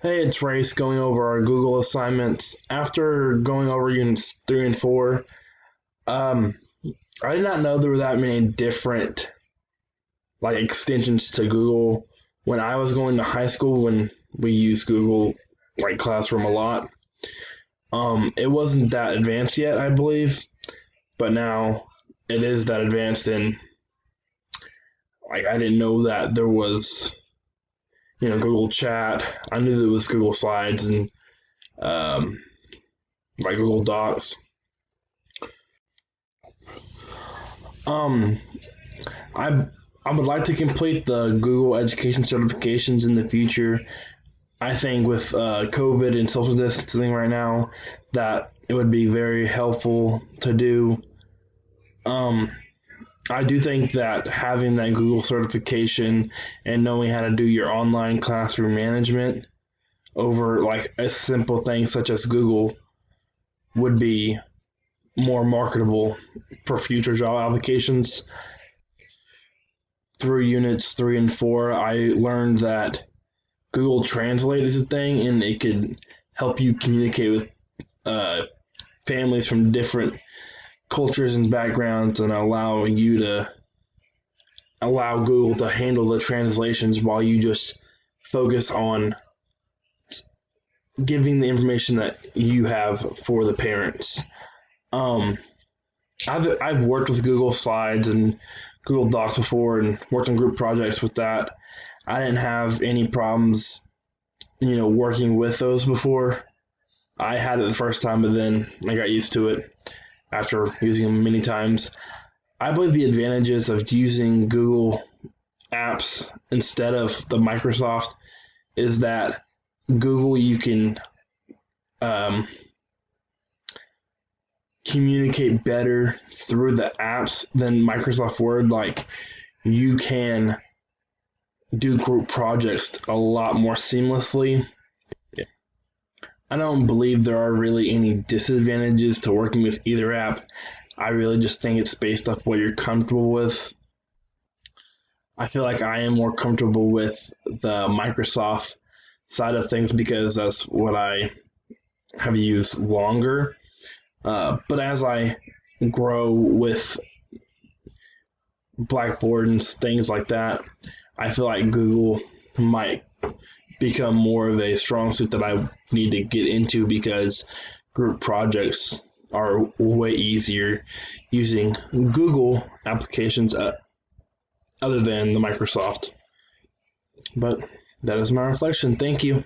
Hey, it's Race going over our Google assignments. After going over units 3 and 4, um, I did not know there were that many different extensions to Google. When I was going to high school, when we used Google Classroom a lot, it wasn't that advanced yet, I believe, but now it is that advanced, and I didn't know that there was Google Chat. I knew there was Google Slides and um, Google Docs. Um, I I would like to complete the Google Education certifications in the future. I think with COVID and social distancing right now, that it would be very helpful to do. Um, I do think that having that Google certification and knowing how to do your online classroom management over a simple thing such as Google would be more marketable for future job applications. Through units 3 and 4, I learned that Google Translate is a thing, and it could help you communicate with uh, families from different cultures and backgrounds, and allow Google to handle the translations while you just focus on giving the information that you have for the parents. Um, I've worked with Google Slides and Google Docs before, and worked on group projects with that. I didn't have any problems, working with those before. I had it the first time, but then I got used to it after using them many times. I believe the advantages of using Google apps instead of the Microsoft is that Google, you can um, communicate better through the apps than Microsoft Word. You can do group projects a lot more seamlessly. I don't believe there are really any disadvantages to working with either app. I really just think it's based off what you're comfortable with. I feel like I am more comfortable with the Microsoft side of things because that's what I have used longer. But as I grow with Blackboard and things like that, I feel like Google might become more of a strong suit that I need to get into because group projects are way easier using Google applications other than the Microsoft. But that is my reflection. Thank you.